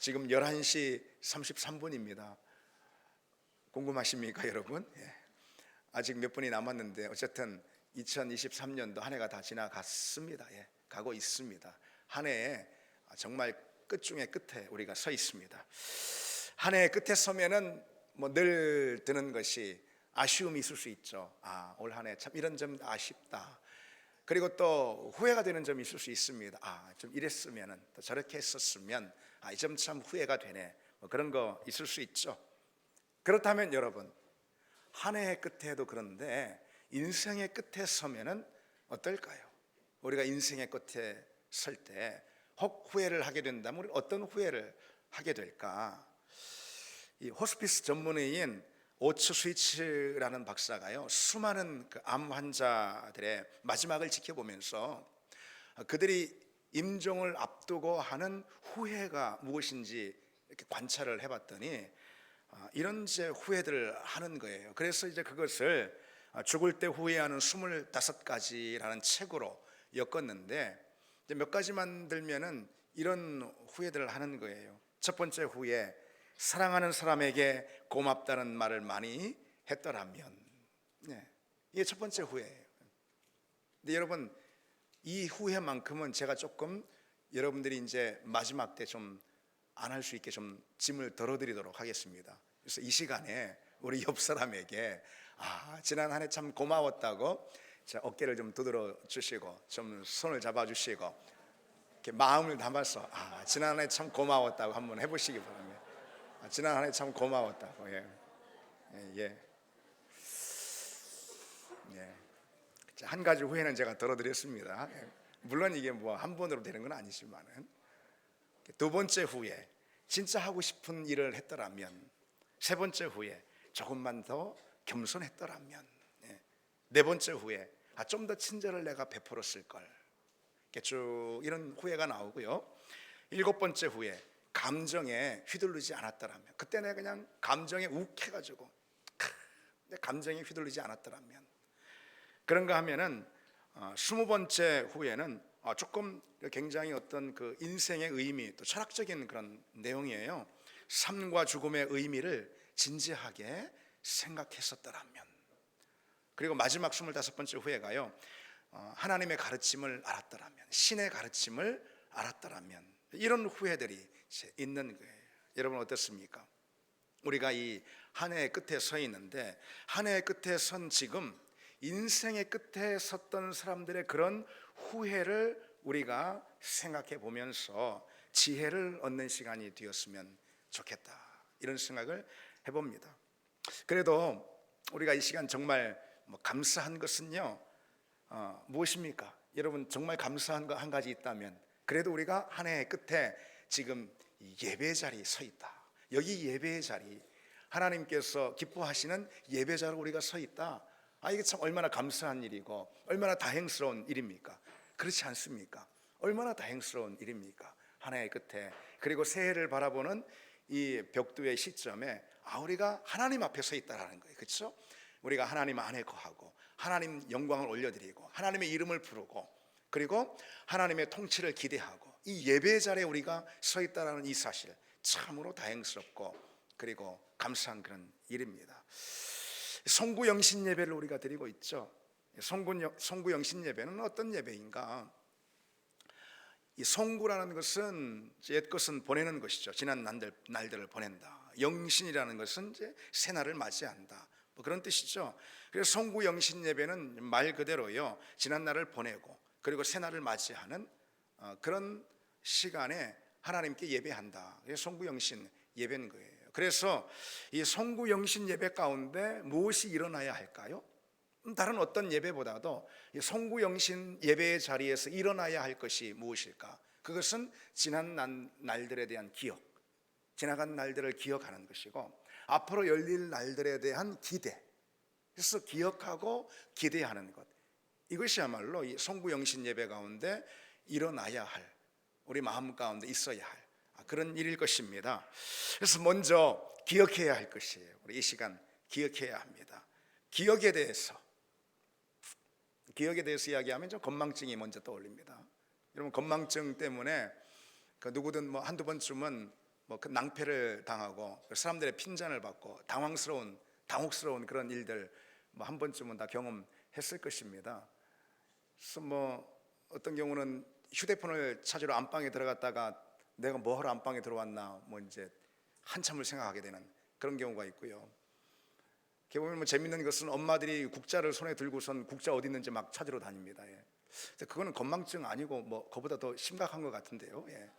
지금 11시 33분입니다. 궁금하십니까, 여러분? 아직 몇 분이 남았는데 어쨌든 2023년도 한 해가 다 지나갔습니다. 가고 있습니다. 한 해에 정말 끝 중에 끝에 우리가 서 있습니다. 한 해의 끝에 서면은 늘 드는 것이 아쉬움이 있을 수 있죠. 올 한 해 참 이런 점 아쉽다. 그리고 또 후회가 되는 점이 있을 수 있습니다. 좀 이랬으면은, 또 저렇게 했었으면, 이 점 참 후회가 되네. 그런 거 있을 수 있죠. 그렇다면 여러분, 한 해의 끝에도 그런데 인생의 끝에 서면은 어떨까요? 우리가 인생의 끝에 설 때 혹 후회를 하게 된다면 우리 어떤 후회를 하게 될까? 이 호스피스 전문의인 오츠 스위츠라는 박사가요, 수많은 암 환자들의 마지막을 지켜보면서 그들이 임종을 앞두고 하는 후회가 무엇인지 이렇게 관찰을 해봤더니 이런 후회들을 하는 거예요. 그래서 그것을 죽을 때 후회하는 25가지라는 책으로 엮었는데, 몇 가지만 들면은 이런 후회들을 하는 거예요. 첫 번째 후회, 사랑하는 사람에게 고맙다는 말을 많이 했더라면. 이게 첫 번째 후회예요. 근데 여러분, 이 후회만큼은 제가 조금 여러분들이 이제 마지막 때 좀 안 할 수 있게 좀 짐을 덜어드리도록 하겠습니다. 그래서 이 시간에 우리 옆 사람에게 지난 한 해 참 고마웠다고 어깨를 좀 두드려 주시고 좀 손을 잡아 주시고 이렇게 마음을 담아서 지난 한 해 참 고마웠다고 한번 해보시기 바랍니다. 지난 한 해 참 고마웠다고. 한 가지 후회는 제가 덜어드렸습니다. 물론 이게 한 번으로 되는 건 아니지만은. 두 번째 후회, 진짜 하고 싶은 일을 했더라면. 세 번째 후회, 조금만 더 겸손했더라면. 네 번째 후회, 좀 더 친절을 내가 베풀었을 걸. 쭉 이런 후회가 나오고요. 일곱 번째 후회, 감정에 휘둘리지 않았더라면. 그때 내가 그냥 감정에 욱해가지고 내 감정에 휘둘리지 않았더라면. 그런가 하면은 20번째 후회는 조금 굉장히 어떤 그 인생의 의미, 또 철학적인 그런 내용이에요. 삶과 죽음의 의미를 진지하게 생각했었더라면. 그리고 마지막 25번째 후회가요, 하나님의 가르침을 알았더라면, 신의 가르침을 알았더라면. 이런 후회들이 있는 거예요. 여러분 어떻습니까? 우리가 이 한 해의 끝에 서 있는데, 한 해의 끝에 선 지금 인생의 끝에 섰던 사람들의 그런 후회를 우리가 생각해 보면서 지혜를 얻는 시간이 되었으면 좋겠다, 이런 생각을 해봅니다. 그래도 우리가 이 시간 정말 감사한 것은요, 무엇입니까? 여러분, 정말 감사한 거 한 가지 있다면, 그래도 우리가 한 해의 끝에 지금 예배 자리에 서 있다. 여기 예배의 자리, 하나님께서 기뻐하시는 예배 자리에 우리가 서 있다. 이게 참 얼마나 감사한 일이고 얼마나 다행스러운 일입니까? 그렇지 않습니까? 얼마나 다행스러운 일입니까? 한 해의 끝에, 그리고 새해를 바라보는 이 벽두의 시점에 우리가 하나님 앞에 서 있다라는 거예요. 그렇죠? 우리가 하나님 안에 거하고 하나님 영광을 올려드리고 하나님의 이름을 부르고, 그리고 하나님의 통치를 기대하고 이 예배 자리에 우리가 서 있다라는 이 사실, 참으로 다행스럽고 그리고 감사한 그런 일입니다. 송구영신 예배를 우리가 드리고 있죠. 송구영신 예배는 어떤 예배인가? 이 송구라는 것은 옛것은 보내는 것이죠. 지난 날들을 보낸다. 영신이라는 것은 이제 새날을 맞이한다, 그런 뜻이죠. 그래서 송구영신 예배는 말 그대로요, 지난 날을 보내고 그리고 새날을 맞이하는 그런 시간에 하나님께 예배한다. 그래서 송구영신 예배인 거예요. 그래서 이 송구영신 예배 가운데 무엇이 일어나야 할까요? 다른 어떤 예배보다도 이 송구영신 예배의 자리에서 일어나야 할 것이 무엇일까? 그것은 지난 날들에 대한 기억, 지나간 날들을 기억하는 것이고 앞으로 열릴 날들에 대한 기대. 그래서 기억하고 기대하는 것, 이것이야말로 이 송구영신 예배 가운데 일어나야 할, 우리 마음 가운데 있어야 할 그런 일일 것입니다. 그래서 먼저 기억해야 할 것이에요. 우리 이 시간 기억해야 합니다. 기억에 대해서 이야기하면 좀 건망증이 먼저 떠올립니다. 여러분, 건망증 때문에 누구든 한두 번쯤은 뭐 그 낭패를 당하고 사람들의 핀잔을 받고 당혹스러운 그런 일들 뭐 한 번쯤은 다 경험했을 것입니다. 그래서 뭐 어떤 경우는 휴대폰을 찾으러 안방에 들어갔다가 내가 뭐 하러 안방에 들어왔나 뭐 이제 한참을 생각하게 되는 그런 경우가 있고요. 이렇게 보면 뭐 재밌는 것은 엄마들이 국자를 손에 들고선 국자 어디 있는지 막 찾으러 다닙니다. 예. 그거는 건망증 아니고 뭐 그보다 더 심각한 것 같은데요. 예.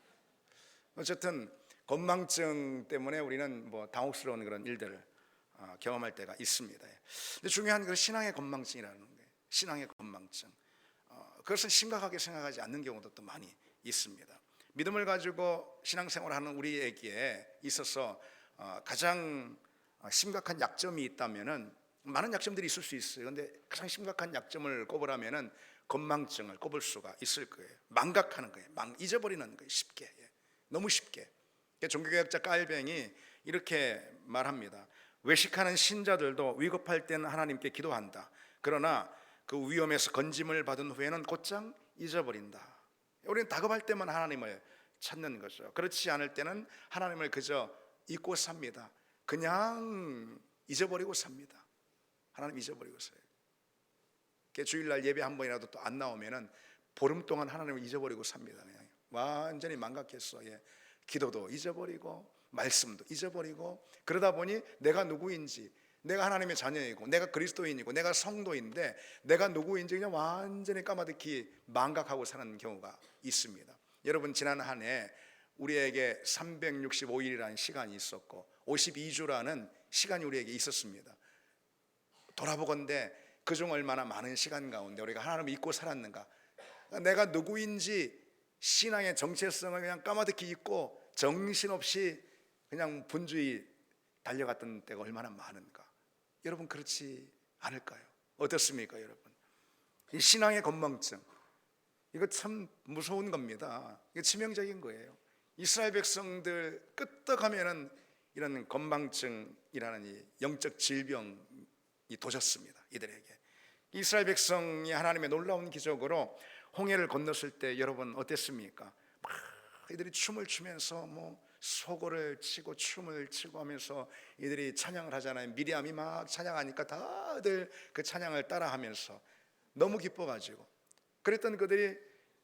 어쨌든 건망증 때문에 우리는 뭐 당혹스러운 그런 일들을 경험할 때가 있습니다. 예. 근데 중요한 것은 신앙의 건망증이라는 거예요. 신앙의 건망증. 그것은 심각하게 생각하지 않는 경우도 또 많이 있습니다. 믿음을 가지고 신앙생활하는 우리에게 있어서 가장 심각한 약점이 있다면은 많은 약점들이 있을 수 있어요. 그런데 가장 심각한 약점을 꼽으라면은 건망증을 꼽을 수가 있을 거예요. 망각하는 거예요. 잊어버리는 거예요. 쉽게, 너무 쉽게. 종교개혁자 깔뱅이 이렇게 말합니다. 외식하는 신자들도 위급할 때는 하나님께 기도한다. 그러나 그 위험에서 건짐을 받은 후에는 곧장 잊어버린다. 우리는 다급할 때만 하나님을 찾는 거죠. 그렇지 않을 때는 하나님을 그저 잊고 삽니다. 그냥 잊어버리고 삽니다. 하나님 잊어버리고 살아요. 주일날 예배 한 번이라도 또 안 나오면은 보름 동안 하나님을 잊어버리고 삽니다. 그냥 완전히 망각했어. 기도도 잊어버리고 말씀도 잊어버리고 그러다 보니 내가 누구인지, 내가 하나님의 자녀이고 내가 그리스도인이고 내가 성도인데 내가 누구인지 그냥 완전히 까마득히 망각하고 사는 경우가 있습니다. 여러분, 지난 한 해 우리에게 365일이라는 시간이 있었고 52주라는 시간이 우리에게 있었습니다. 돌아보건대 그중 얼마나 많은 시간 가운데 우리가 하나님을 잊고 살았는가. 내가 누구인지 신앙의 정체성을 그냥 까마득히 잊고 정신없이 그냥 분주히 달려갔던 때가 얼마나 많은가. 여러분, 그렇지 않을까요? 어떻습니까 여러분? 이 신앙의 건망증, 이거 참 무서운 겁니다. 이게 치명적인 거예요. 이스라엘 백성들 끄떡하면은 이런 건망증이라는 이 영적 질병이 도졌습니다. 이들에게. 이스라엘 백성이 하나님의 놀라운 기적으로 홍해를 건넜을 때 여러분 어땠습니까? 막 이들이 춤을 추면서 뭐 소고를 치고 춤을 추고 하면서 이들이 찬양을 하잖아요. 미리암이 막 찬양하니까 다들 그 찬양을 따라하면서 너무 기뻐가지고, 그랬던 그들이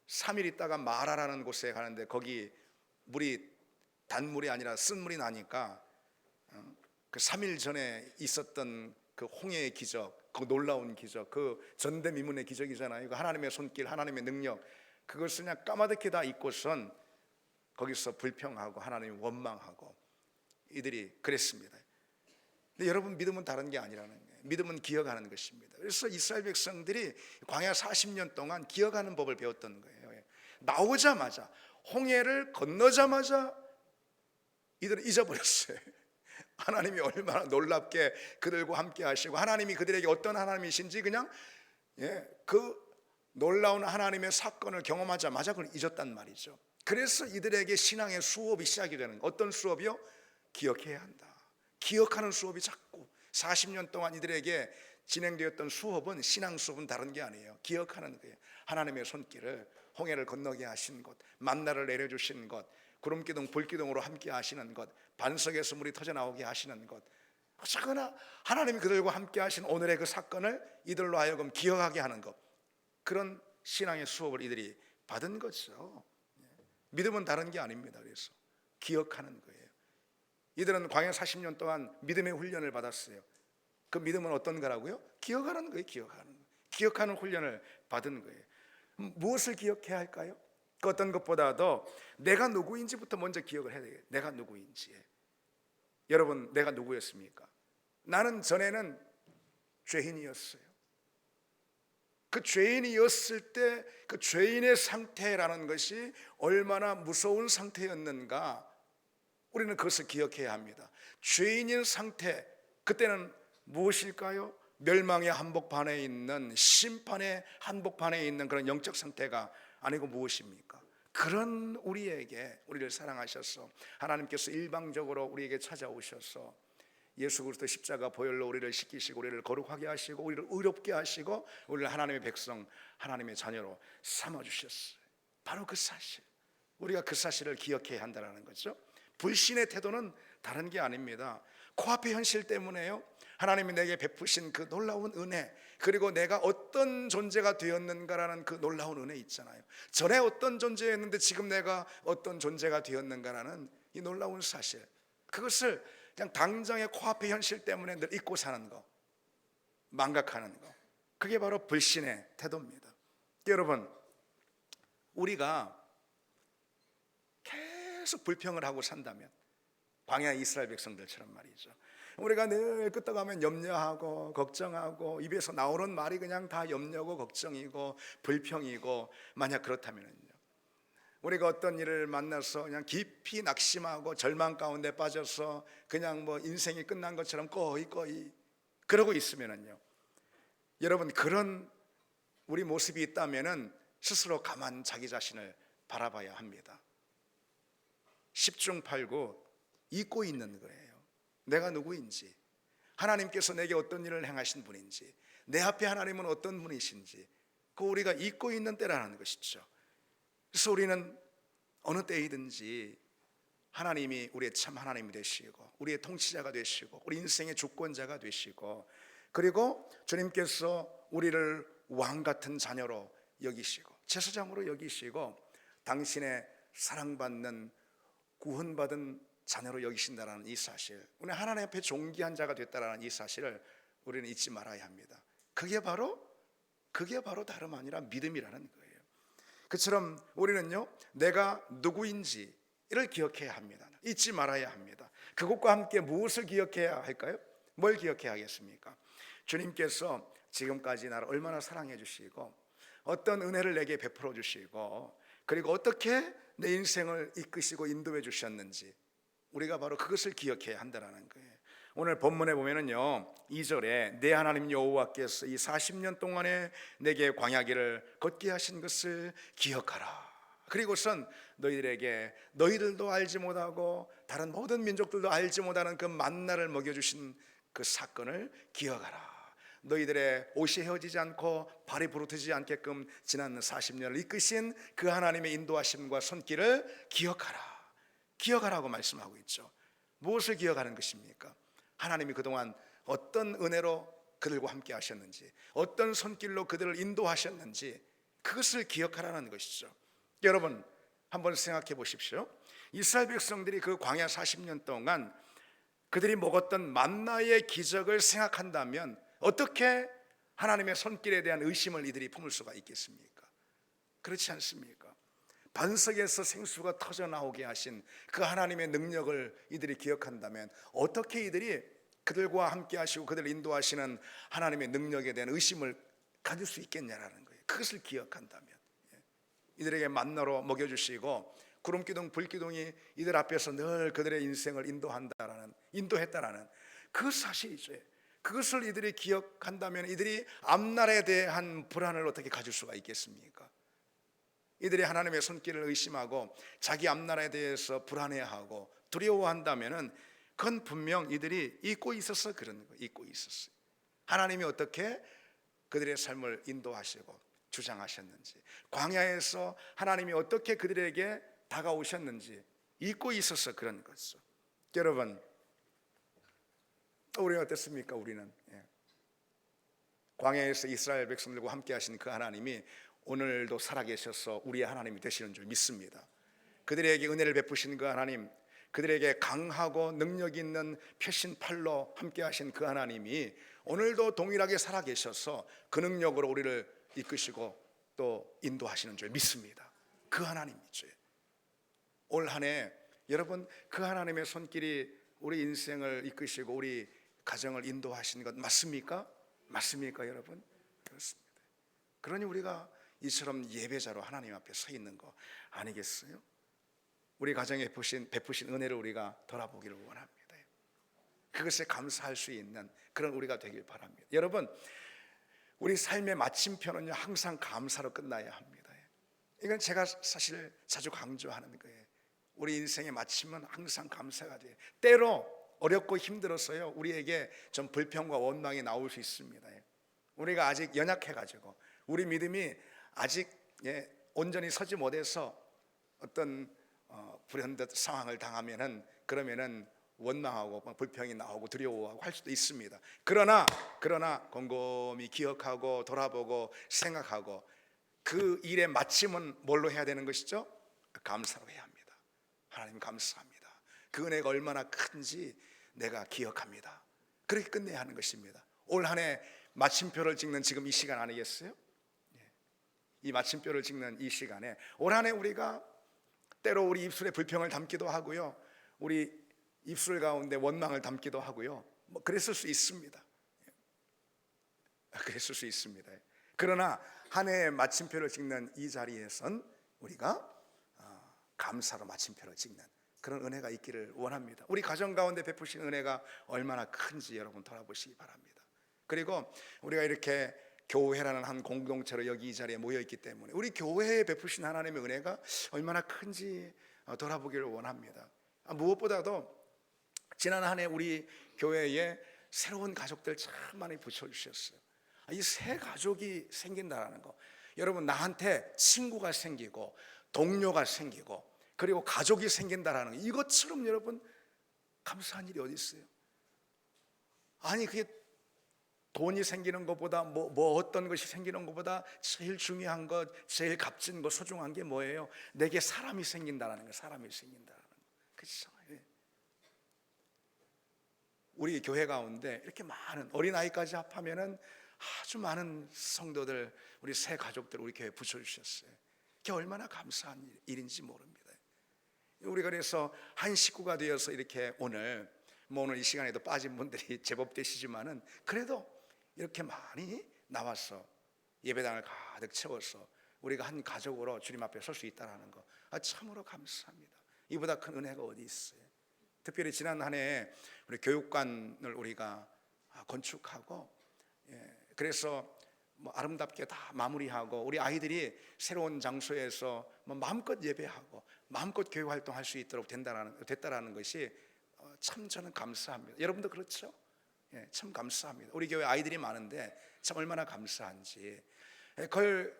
3일 있다가 마라라는 곳에 가는데 거기 물이 단물이 아니라 쓴물이 나니까 그 3일 전에 있었던 그 홍해의 기적, 그 놀라운 기적, 그 전대미문의 기적이잖아요. 그 하나님의 손길, 하나님의 능력, 그것을 그냥 까마득히 다 잊고선 거기서 불평하고 하나님 원망하고 이들이 그랬습니다. 근데 여러분, 믿음은 다른 게 아니라는 거예요. 믿음은 기억하는 것입니다. 그래서 이스라엘 백성들이 광야 40년 동안 기억하는 법을 배웠던 거예요. 나오자마자, 홍해를 건너자마자 이들은 잊어버렸어요. 하나님이 얼마나 놀랍게 그들과 함께 하시고 하나님이 그들에게 어떤 하나님이신지 그냥 그 놀라운 하나님의 사건을 경험하자마자 그걸 잊었단 말이죠. 그래서 이들에게 신앙의 수업이 시작이 되는 거예요. 어떤 수업이요? 기억해야 한다. 기억하는 수업이 자꾸 40년 동안 이들에게 진행되었던 수업은, 신앙 수업은 다른 게 아니에요. 기억하는 거예요. 하나님의 손길을, 홍해를 건너게 하신 것, 만나를 내려주신 것, 구름기둥 불기둥으로 함께 하시는 것, 반석에서 물이 터져나오게 하시는 것, 어쨌거나 하나님이 그들과 함께 하신 오늘의 그 사건을 이들로 하여금 기억하게 하는 것, 그런 신앙의 수업을 이들이 받은 거죠. 믿음은 다른 게 아닙니다. 그래서 기억하는 거예요. 이들은 광야 40년 동안 믿음의 훈련을 받았어요. 그 믿음은 어떤 거라고요? 기억하는 거예요. 기억하는 훈련을 받은 거예요. 무엇을 기억해야 할까요? 그 어떤 것보다도 내가 누구인지부터 먼저 기억을 해야 돼요. 내가 누구인지. 여러분, 내가 누구였습니까? 나는 전에는 죄인이었어요. 그 죄인이었을 때 그 죄인의 상태라는 것이 얼마나 무서운 상태였는가, 우리는 그것을 기억해야 합니다. 죄인인 상태, 그때는 무엇일까요? 멸망의 한복판에 있는, 심판의 한복판에 있는 그런 영적 상태가 아니고 무엇입니까? 그런 우리를 사랑하셔서 하나님께서 일방적으로 우리에게 찾아오셔서 예수 그리스도 십자가 보혈로 우리를 씻기시고 우리를 거룩하게 하시고 우리를 의롭게 하시고 우리를 하나님의 백성, 하나님의 자녀로 삼아주셨어요. 바로 그 사실, 우리가 그 사실을 기억해야 한다는 거죠. 불신의 태도는 다른 게 아닙니다. 코앞의 현실 때문에요, 하나님이 내게 베푸신 그 놀라운 은혜, 그리고 내가 어떤 존재가 되었는가라는 그 놀라운 은혜 있잖아요. 전에 어떤 존재였는데 지금 내가 어떤 존재가 되었는가라는 이 놀라운 사실, 그것을 그냥 당장의 코앞의 현실 때문에 늘 잊고 사는 거, 망각하는 거, 그게 바로 불신의 태도입니다. 여러분, 우리가 계속 불평을 하고 산다면, 광야 이스라엘 백성들처럼 말이죠, 우리가 늘 끄떡하면 염려하고 걱정하고 입에서 나오는 말이 그냥 다 염려고 걱정이고 불평이고, 만약 그렇다면요, 우리가 어떤 일을 만나서 그냥 깊이 낙심하고 절망 가운데 빠져서 그냥 뭐 인생이 끝난 것처럼 꺼이 그러고 있으면요, 여러분, 그런 우리 모습이 있다면은 스스로 가만 자기 자신을 바라봐야 합니다. 10중 8구 잊고 있는 거예요. 내가 누구인지, 하나님께서 내게 어떤 일을 행하신 분인지, 내 앞에 하나님은 어떤 분이신지, 그 우리가 잊고 있는 때라는 것이죠. 그래서 우리는 어느 때이든지 하나님이 우리의 참 하나님이 되시고, 우리의 통치자가 되시고, 우리 인생의 주권자가 되시고, 그리고 주님께서 우리를 왕 같은 자녀로 여기시고 제사장으로 여기시고 당신의 사랑받는 구원받은 자녀로 여기신다라는 이 사실, 우리 하나님 앞에 존귀한 자가 됐다라는 이 사실을 우리는 잊지 말아야 합니다. 그게 바로 다름 아니라 믿음이라는 거예요. 그처럼 우리는요, 내가 누구인지를 기억해야 합니다. 잊지 말아야 합니다. 그것과 함께 무엇을 기억해야 할까요? 뭘 기억해야 하겠습니까? 주님께서 지금까지 나를 얼마나 사랑해 주시고, 어떤 은혜를 내게 베풀어 주시고, 그리고 어떻게 내 인생을 이끄시고 인도해 주셨는지, 우리가 바로 그것을 기억해야 한다는 거예요. 오늘 본문에 보면은요, 2절에 내 하나님 여호와께서 이 40년 동안에 내게 광야길을 걷게 하신 것을 기억하라. 그리고선 너희들에게 너희들도 알지 못하고 다른 모든 민족들도 알지 못하는 그 만나를 먹여주신 그 사건을 기억하라. 너희들의 옷이 헤어지지 않고 발이 부르트지 않게끔 지난 40년을 이끄신 그 하나님의 인도하심과 손길을 기억하라고 말씀하고 있죠. 무엇을 기억하는 것입니까? 하나님이 그동안 어떤 은혜로 그들과 함께 하셨는지, 어떤 손길로 그들을 인도하셨는지, 그것을 기억하라는 것이죠. 여러분, 한번 생각해 보십시오. 이스라엘 백성들이 그 광야 40년 동안 그들이 먹었던 만나의 기적을 생각한다면 어떻게 하나님의 손길에 대한 의심을 이들이 품을 수가 있겠습니까? 그렇지 않습니까? 반석에서 생수가 터져 나오게 하신 그 하나님의 능력을 이들이 기억한다면 어떻게 이들이 그들과 함께 하시고 그들을 인도하시는 하나님의 능력에 대한 의심을 가질 수 있겠냐라는 거예요. 그것을 기억한다면, 이들에게 만나로 먹여주시고 구름기둥 불기둥이 이들 앞에서 늘 그들의 인생을 인도했다라는 그 사실이죠. 그것을 이들이 기억한다면 이들이 앞날에 대한 불안을 어떻게 가질 수가 있겠습니까? 이들이 하나님의 손길을 의심하고 자기 앞날에 대해서 불안해하고 두려워한다면 그건 분명 이들이 잊고 있어서 그런 거예요. 잊고 있었어요. 하나님이 어떻게 그들의 삶을 인도하시고 주장하셨는지, 광야에서 하나님이 어떻게 그들에게 다가오셨는지 잊고 있어서 그런 거죠. 여러분, 우리는 어떻습니까? 우리는 광야에서 이스라엘 백성들과 함께 하신 그 하나님이 오늘도 살아계셔서 우리의 하나님이 되시는 줄 믿습니다. 그들에게 은혜를 베푸신 그 하나님, 그들에게 강하고 능력 있는 표신 팔로 함께 하신 그 하나님이 오늘도 동일하게 살아계셔서 그 능력으로 우리를 이끄시고 또 인도하시는 줄 믿습니다. 그 하나님이죠. 올 한 해 여러분, 그 하나님의 손길이 우리 인생을 이끄시고 우리 가정을 인도하시는 것 맞습니까? 맞습니까, 여러분? 그렇습니다. 그러니 우리가 이처럼 예배자로 하나님 앞에 서 있는 거 아니겠어요? 우리 가정에 베푸신 은혜를 우리가 돌아보기를 원합니다. 그것에 감사할 수 있는 그런 우리가 되길 바랍니다. 여러분, 우리 삶의 마침표는요, 항상 감사로 끝나야 합니다. 이건 제가 사실 자주 강조하는 거예요. 우리 인생의 마침은 항상 감사가 돼요. 때로 어렵고 힘들어서요, 우리에게 좀 불평과 원망이 나올 수 있습니다. 우리가 아직 연약해가지고 우리 믿음이 아직 온전히 서지 못해서 어떤 불현듯 상황을 당하면은 그러면은 원망하고 불평이 나오고 두려워하고 할 수도 있습니다. 그러나 곰곰이 기억하고 돌아보고 생각하고 그 일의 마침은 뭘로 해야 되는 것이죠? 감사로 해야 합니다. 하나님 감사합니다. 그 은혜가 얼마나 큰지 내가 기억합니다. 그렇게 끝내야 하는 것입니다. 올 한 해 마침표를 찍는 지금 이 시간 아니겠어요? 이 마침표를 찍는 이 시간에 올 한 해 우리가 때로 우리 입술에 불평을 담기도 하고요, 우리 입술 가운데 원망을 담기도 하고요, 뭐 그랬을 수 있습니다. 그랬을 수 있습니다. 그러나 한 해의 마침표를 찍는 이 자리에선 우리가 감사로 마침표를 찍는 그런 은혜가 있기를 원합니다. 우리 가정 가운데 베푸신 은혜가 얼마나 큰지 여러분 돌아보시기 바랍니다. 그리고 우리가 이렇게 교회라는 한 공동체로 여기 이 자리에 모여 있기 때문에 우리 교회에 베푸신 하나님의 은혜가 얼마나 큰지 돌아보기를 원합니다. 무엇보다도 지난 한 해 우리 교회에 새로운 가족들 참 많이 붙여주셨어요. 이 새 가족이 생긴다는 거, 여러분 나한테 친구가 생기고 동료가 생기고 그리고 가족이 생긴다는 거, 이것처럼 여러분 감사한 일이 어디 있어요? 아니 그게 돈이 생기는 것보다 뭐 어떤 것이 생기는 것보다 제일 중요한 것, 제일 값진 것, 소중한 게 뭐예요? 내게 사람이 생긴다는 거, 사람이 생긴다는 거. 그렇죠? 우리 교회 가운데 이렇게 많은 어린아이까지 합하면은 아주 많은 성도들, 우리 새 가족들 우리 교회에 붙여주셨어요. 그게 얼마나 감사한 일인지 모릅니다. 우리가 그래서 한 식구가 되어서 이렇게 오늘 이 시간에도 빠진 분들이 제법 되시지만은 그래도 이렇게 많이 나와서 예배당을 가득 채워서 우리가 한 가족으로 주님 앞에 설 수 있다는 거, 참으로 감사합니다. 이보다 큰 은혜가 어디 있어요? 특별히 지난 한 해 우리 교육관을 우리가 건축하고, 그래서 아름답게 다 마무리하고 우리 아이들이 새로운 장소에서 마음껏 예배하고 마음껏 교육 활동할 수 있도록 됐다라는 것이 참 저는 감사합니다. 여러분도 그렇죠? 참 감사합니다. 우리 교회 아이들이 많은데 참 얼마나 감사한지. 그걸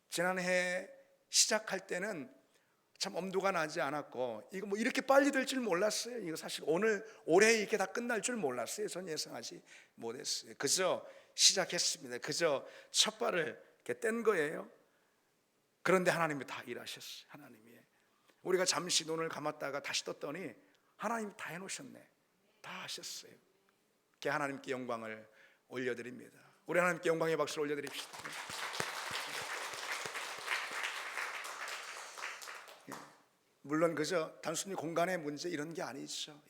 지난해 시작할 때는 참 엄두가 나지 않았고, 이거 이렇게 빨리 될 줄 몰랐어요. 이거 사실 올해 이렇게 다 끝날 줄 몰랐어요. 전 예상하지 못했어요. 그저 시작했습니다. 그저 첫 발을 이렇게 뗀 거예요. 그런데 하나님이 다 일하셨어요. 하나님이 우리가 잠시 눈을 감았다가 다시 떴더니 하나님이 다 해놓으셨네. 다 하셨어요. 이렇게 하나님께 영광을 올려드립니다. 우리 하나님께 영광의 박수를 올려드립시다. 물론 그저 단순히 공간의 문제 이런 게 아니죠.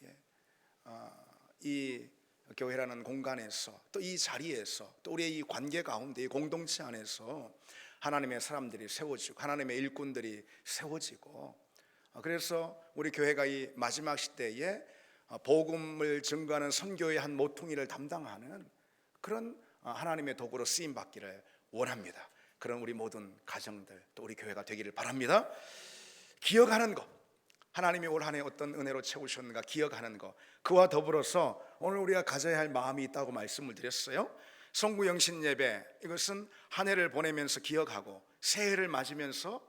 이 교회라는 공간에서 또 이 자리에서 또 우리의 이 관계 가운데 이 공동체 안에서 하나님의 사람들이 세워지고 하나님의 일꾼들이 세워지고, 그래서 우리 교회가 이 마지막 시대에 복음을 증거하는 선교의 한 모퉁이를 담당하는 그런 하나님의 도구로 쓰임 받기를 원합니다. 그런 우리 모든 가정들 또 우리 교회가 되기를 바랍니다. 기억하는 것, 하나님이 올 한 해 어떤 은혜로 채우셨는가 기억하는 것, 그와 더불어서 오늘 우리가 가져야 할 마음이 있다고 말씀을 드렸어요. 성구영신 예배, 이것은 한 해를 보내면서 기억하고 새해를 맞으면서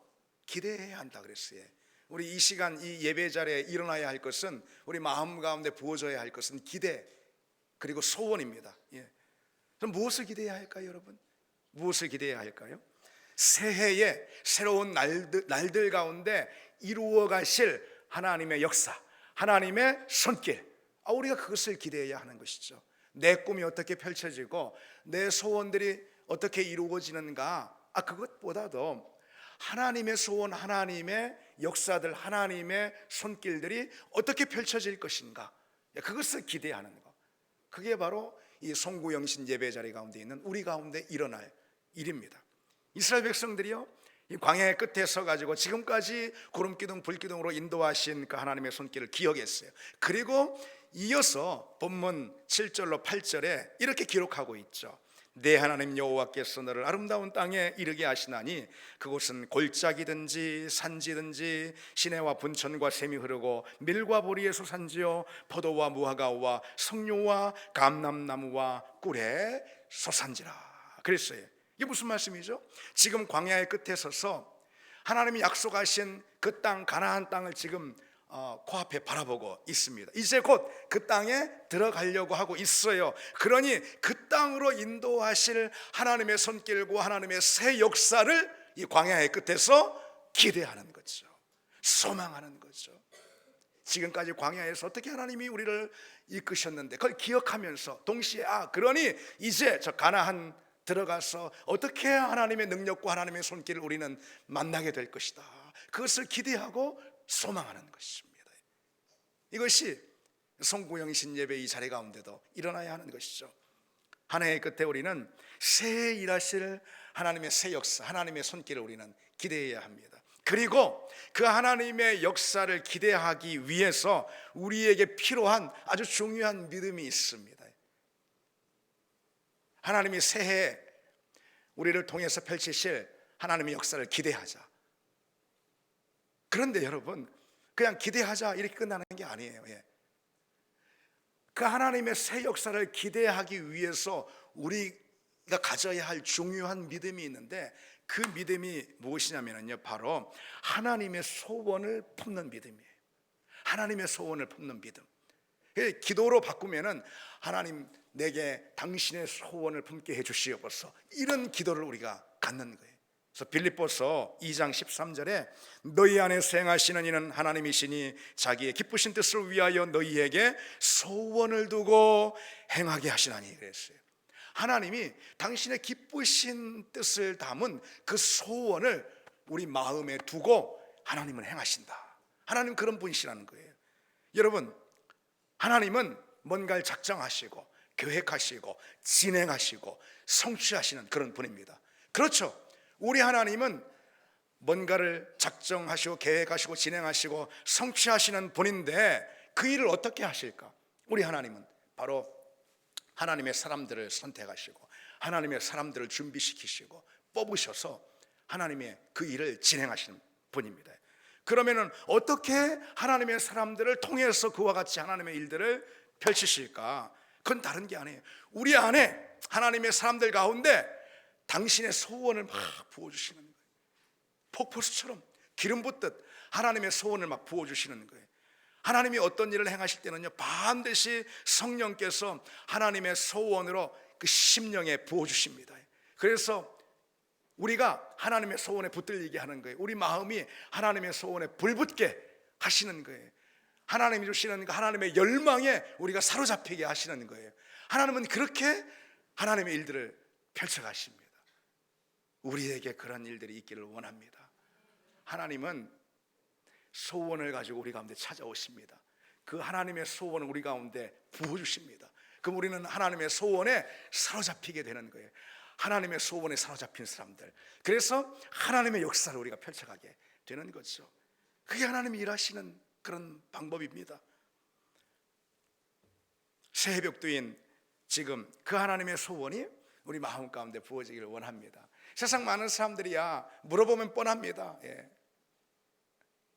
기대해야 한다 그랬어요. 우리 이 시간 이 예배 자리에 일어나야 할 것은, 우리 마음 가운데 부어져야 할 것은 기대 그리고 소원입니다. 그럼 무엇을 기대해야 할까요, 여러분? 무엇을 기대해야 할까요? 새해에 새로운 날들 가운데 이루어 가실 하나님의 역사, 하나님의 손길, 우리가 그것을 기대해야 하는 것이죠. 내 꿈이 어떻게 펼쳐지고 내 소원들이 어떻게 이루어지는가, 그것보다도 하나님의 소원, 하나님의 역사들, 하나님의 손길들이 어떻게 펼쳐질 것인가, 그것을 기대하는 것. 그게 바로 이 송구영신 예배 자리 가운데 있는 우리 가운데 일어날 일입니다. 이스라엘 백성들이요, 이 광야의 끝에 서가지고 지금까지 구름기둥 불기둥으로 인도하신 그 하나님의 손길을 기억했어요. 그리고 이어서 본문 7절로 8절에 이렇게 기록하고 있죠. 내 하나님 여호와께서 너를 아름다운 땅에 이르게 하시나니 그곳은 골짜기든지 산지든지 시내와 분천과 샘이 흐르고 밀과 보리의 소산지요 포도와 무화과와 석류와 감람나무와 꿀의 소산지라 그랬어요. 이게 무슨 말씀이죠? 지금 광야의 끝에 서서 하나님이 약속하신 그 땅, 가나안 땅을 지금 코앞에 바라보고 있습니다. 이제 곧 그 땅에 들어가려고 하고 있어요. 그러니 그 땅으로 인도하실 하나님의 손길과 하나님의 새 역사를 이 광야의 끝에서 기대하는 거죠. 소망하는 거죠. 지금까지 광야에서 어떻게 하나님이 우리를 이끄셨는데 그걸 기억하면서 동시에 그러니 이제 저 가나안 들어가서 어떻게 하나님의 능력과 하나님의 손길을 우리는 만나게 될 것이다, 그것을 기대하고 소망하는 것입니다. 이것이 송구영신 예배 이 자리 가운데도 일어나야 하는 것이죠. 한 해의 끝에 우리는 새해 일하실 하나님의 새 역사, 하나님의 손길을 우리는 기대해야 합니다. 그리고 그 하나님의 역사를 기대하기 위해서 우리에게 필요한 아주 중요한 믿음이 있습니다. 하나님이 새해에 우리를 통해서 펼치실 하나님의 역사를 기대하자. 그런데 여러분, 그냥 기대하자 이렇게 끝나는 게 아니에요. 그 하나님의 새 역사를 기대하기 위해서 우리가 가져야 할 중요한 믿음이 있는데, 그 믿음이 무엇이냐면요, 바로 하나님의 소원을 품는 믿음이에요. 하나님의 소원을 품는 믿음. 기도로 바꾸면은 하나님 내게 당신의 소원을 품게 해주시옵소서, 이런 기도를 우리가 갖는 거예요. 그래서 빌립보서 2장 13절에 너희 안에서 행하시는 이는 하나님이시니 자기의 기쁘신 뜻을 위하여 너희에게 소원을 두고 행하게 하시나니 그랬어요. 하나님이 당신의 기쁘신 뜻을 담은 그 소원을 우리 마음에 두고 하나님은 행하신다. 하나님 그런 분이시라는 거예요. 여러분, 하나님은 뭔가를 작정하시고 계획하시고 진행하시고 성취하시는 그런 분입니다. 그렇죠. 우리 하나님은 뭔가를 작정하시고 계획하시고 진행하시고 성취하시는 분인데 그 일을 어떻게 하실까? 우리 하나님은 바로 하나님의 사람들을 선택하시고 하나님의 사람들을 준비시키시고 뽑으셔서 하나님의 그 일을 진행하시는 분입니다. 그러면은 어떻게 하나님의 사람들을 통해서 그와 같이 하나님의 일들을 펼치실까? 그건 다른 게 아니에요. 우리 안에 하나님의 사람들 가운데 당신의 소원을 막 부어주시는 거예요. 폭포수처럼 기름 붓듯 하나님의 소원을 막 부어주시는 거예요. 하나님이 어떤 일을 행하실 때는요, 반드시 성령께서 하나님의 소원으로 그 심령에 부어주십니다. 그래서 우리가 하나님의 소원에 붙들리게 하는 거예요. 우리 마음이 하나님의 소원에 불붙게 하시는 거예요. 하나님이 주시는 하나님의 열망에 우리가 사로잡히게 하시는 거예요. 하나님은 그렇게 하나님의 일들을 펼쳐가십니다. 우리에게 그런 일들이 있기를 원합니다. 하나님은 소원을 가지고 우리 가운데 찾아오십니다. 그 하나님의 소원을 우리 가운데 부어주십니다. 그럼 우리는 하나님의 소원에 사로잡히게 되는 거예요. 하나님의 소원에 사로잡힌 사람들, 그래서 하나님의 역사를 우리가 펼쳐가게 되는 거죠. 그게 하나님이 일하시는 그런 방법입니다. 새해벽두인 지금 그 하나님의 소원이 우리 마음 가운데 부어지기를 원합니다. 세상 많은 사람들이야 물어보면 뻔합니다.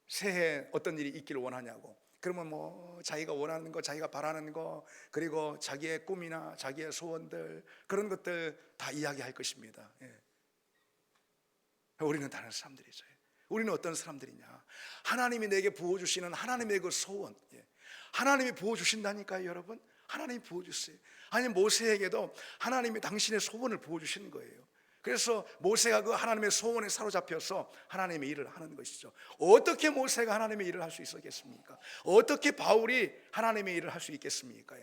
새해 어떤 일이 있기를 원하냐고. 그러면 뭐 자기가 원하는 거, 자기가 바라는 거, 그리고 자기의 꿈이나 자기의 소원들, 그런 것들 다 이야기할 것입니다. 우리는 다른 사람들이죠. 우리는 어떤 사람들이냐, 하나님이 내게 부어주시는 하나님의 그 소원, 하나님이 부어주신다니까요. 여러분, 하나님이 부어주세요. 아니, 모세에게도 하나님이 당신의 소원을 부어주시는 거예요. 그래서 모세가 그 하나님의 소원에 사로잡혀서 하나님의 일을 하는 것이죠. 어떻게 모세가 하나님의 일을 할 수 있었겠습니까? 어떻게 바울이 하나님의 일을 할 수 있겠습니까?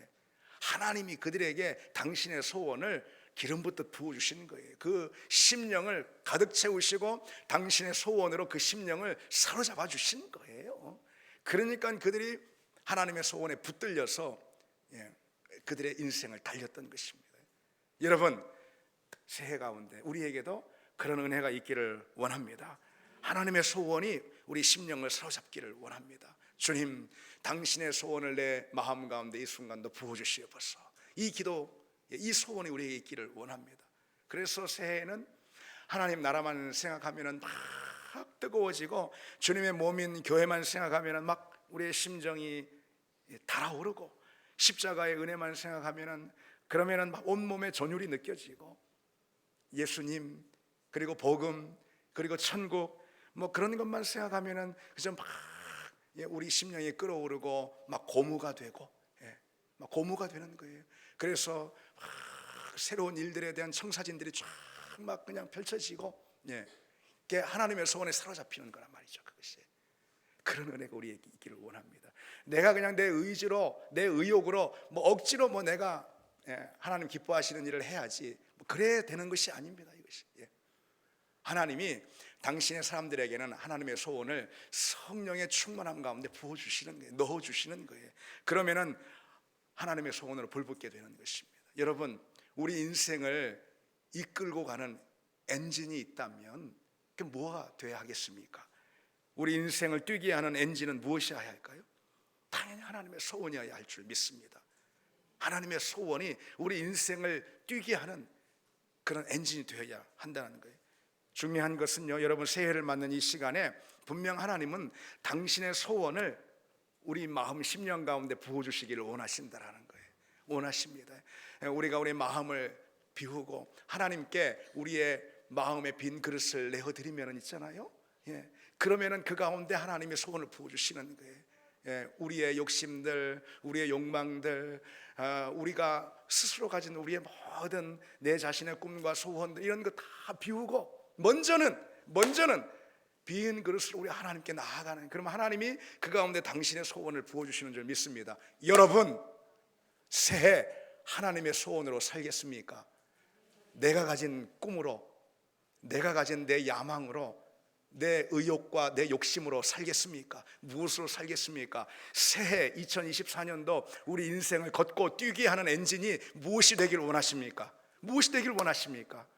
하나님이 그들에게 당신의 소원을 기름 붓듯 부어주시는 거예요. 그 심령을 가득 채우시고 당신의 소원으로 그 심령을 사로잡아 주시는 거예요. 그러니까 그들이 하나님의 소원에 붙들려서 그들의 인생을 달렸던 것입니다. 여러분, 새해 가운데 우리에게도 그런 은혜가 있기를 원합니다. 하나님의 소원이 우리 심령을 사로잡기를 원합니다. 주님, 당신의 소원을 내 마음 가운데 이 순간도 부어주시옵소서. 이 기도, 이 소원이 우리에게 있기를 원합니다. 그래서 새해에는 하나님 나라만 생각하면 막 뜨거워지고, 주님의 몸인 교회만 생각하면 막 우리의 심정이 달아오르고, 십자가의 은혜만 생각하면 그러면은 막 온몸에 전율이 느껴지고, 예수님, 그리고 복음, 그리고 천국, 뭐 그런 것만 생각하면은 그저 막 우리 심령이 끓어오르고 막 고무가 되고, 막 고무가 되는 거예요. 그래서 막 새로운 일들에 대한 청사진들이 쫙 막 그냥 펼쳐지고, 그게 하나님의 소원에 사로잡히는 거란 말이죠. 그것이 그런 은혜가 우리에게 있기를 원합니다. 내가 그냥 내 의지로, 내 의욕으로 뭐 억지로 뭐 내가 하나님 기뻐하시는 일을 해야지 뭐 그래야 되는 것이 아닙니다. 이것이 하나님이 당신의 사람들에게는 하나님의 소원을 성령의 충만함 가운데 부어주시는 거예요. 넣어주시는 거예요. 그러면은 하나님의 소원으로 불붙게 되는 것입니다. 여러분, 우리 인생을 이끌고 가는 엔진이 있다면 그 뭐가 돼야 하겠습니까? 우리 인생을 뛰게 하는 엔진은 무엇이어야 할까요? 당연히 하나님의 소원이어야 할 줄 믿습니다. 하나님의 소원이 우리 인생을 뛰게 하는 그런 엔진이 되어야 한다는 거예요. 중요한 것은요, 여러분, 새해를 맞는 이 시간에 분명 하나님은 당신의 소원을 우리 마음 심령 가운데 부어주시기를 원하신다라는 거예요. 원하십니다. 우리가 우리 마음을 비우고 하나님께 우리의 마음의 빈 그릇을 내어드리면 있잖아요. 그러면은 그 가운데 하나님의 소원을 부어주시는 거예요. 우리의 욕심들, 우리의 욕망들, 우리가 스스로 가진 우리의 모든 내 자신의 꿈과 소원들, 이런 거 다 비우고 먼저는 빈 그릇으로 우리 하나님께 나아가는, 그러면 하나님이 그 가운데 당신의 소원을 부어주시는 줄 믿습니다. 여러분, 새해 하나님의 소원으로 살겠습니까? 내가 가진 꿈으로, 내가 가진 내 야망으로, 내 의욕과 내 욕심으로 살겠습니까? 무엇으로 살겠습니까? 새해 2024년도 우리 인생을 걷고 뛰게 하는 엔진이 무엇이 되기를 원하십니까? 무엇이 되기를 원하십니까?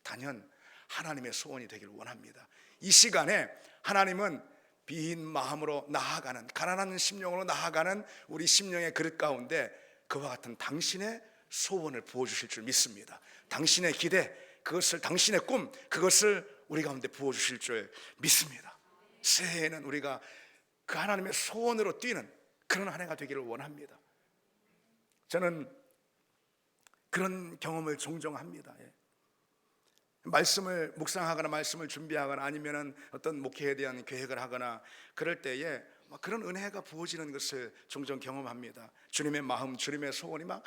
단연 하나님의 소원이 되기를 원합니다. 이 시간에 하나님은 빈 마음으로 나아가는, 가난한 심령으로 나아가는 우리 심령의 그릇 가운데 그와 같은 당신의 소원을 부어주실 줄 믿습니다. 당신의 기대, 그것을, 당신의 꿈, 그것을 우리 가운데 부어주실 줄 믿습니다. 새해에는 우리가 그 하나님의 소원으로 뛰는 그런 한 해가 되기를 원합니다. 저는 그런 경험을 종종 합니다. 말씀을 묵상하거나 말씀을 준비하거나 아니면은 어떤 목회에 대한 계획을 하거나 그럴 때에 막 그런 은혜가 부어지는 것을 종종 경험합니다. 주님의 마음, 주님의 소원이 막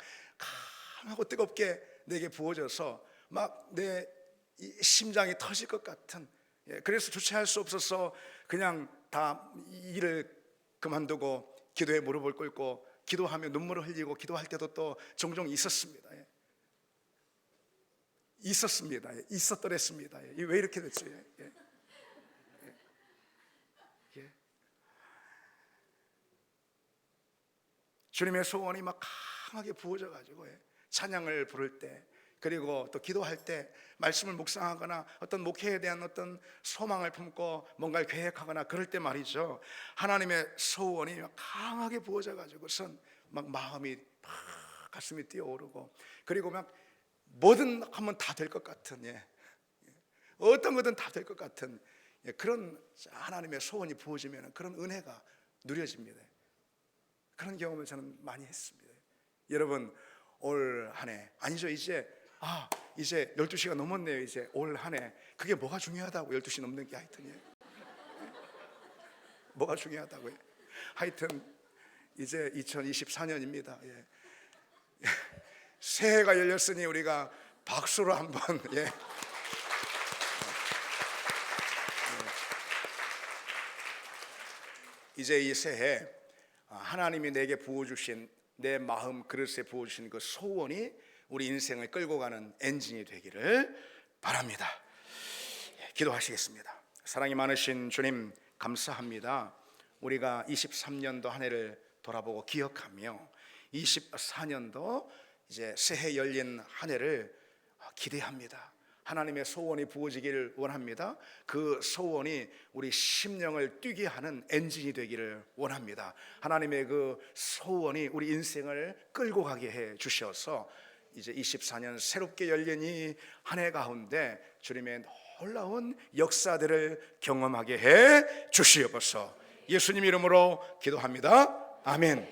강하고 뜨겁게 내게 부어져서 막 내 심장이 터질 것 같은, 그래서 주체할 수 없어서 그냥 다 일을 그만두고 기도에 무릎을 꿇고 기도하며 눈물을 흘리고 기도할 때도 또 종종 있었습니다. 있었더랬습니다. 왜 이렇게 됐죠? 주님의 소원이 막 강하게 부어져 가지고 찬양을 부를 때, 그리고 또 기도할 때, 말씀을 묵상하거나 어떤 목회에 대한 어떤 소망을 품고 뭔가를 계획하거나 그럴 때 말이죠, 하나님의 소원이 막 강하게 부어져 가지고선 막 마음이 막 가슴이 뛰어오르고, 그리고 막 뭐든 하면 다 될 것 같은, 어떤 거든 다 될 것 같은 그런 하나님의 소원이 부어지면 그런 은혜가 누려집니다. 그런 경험을 저는 많이 했습니다. 여러분, 올 한 해, 아니죠, 이제 12시가 넘었네요. 이제 올 한 해, 그게 뭐가 중요하다고, 12시 넘는 게 하여튼 뭐가 중요하다고요? 하여튼 이제 2024년입니다. 새해가 열렸으니 우리가 박수로 한번 이제 이 새해 하나님이 내게 부어주신, 내 마음 그릇에 부어주신 그 소원이 우리 인생을 끌고 가는 엔진이 되기를 바랍니다. 기도하시겠습니다. 사랑이 많으신 주님, 감사합니다. 우리가 23년도 한 해를 돌아보고 기억하며 24년도 이제 새해 열린 한 해를 기대합니다. 하나님의 소원이 부어지기를 원합니다. 그 소원이 우리 심령을 뛰게 하는 엔진이 되기를 원합니다. 하나님의 그 소원이 우리 인생을 끌고 가게 해 주셔서 이제 24년 새롭게 열린 이 한 해 가운데 주님의 놀라운 역사들을 경험하게 해 주시옵소서. 예수님 이름으로 기도합니다. 아멘.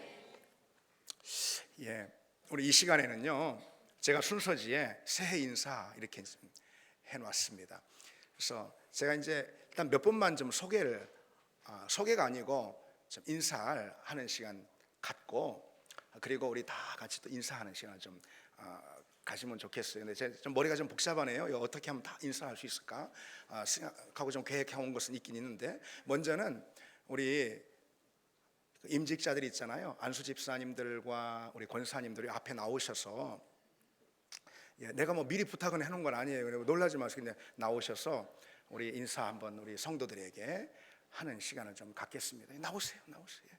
우리 이 시간에는요, 제가 순서지에 새해 인사 이렇게 해놨습니다. 그래서 제가 이제 일단 몇 번만 좀 소개가 아니고 좀 인사하는 시간 갖고, 그리고 우리 다 같이 또 인사하는 시간을 좀 가시면 좋겠어요. 근데 제 좀 머리가 좀 복잡하네요. 이거 어떻게 하면 다 인사할 수 있을까 생각하고 좀 계획해 온 것은 있긴 있는데, 먼저는 우리 임직자들 있잖아요. 안수 집사님들과 우리 권사님들이 앞에 나오셔서, 내가 뭐 미리 부탁은 해놓은 건 아니에요. 그리고 놀라지 마시고 그냥 나오셔서 우리 인사 한번 우리 성도들에게 하는 시간을 좀 갖겠습니다. 나오세요, 나오세요.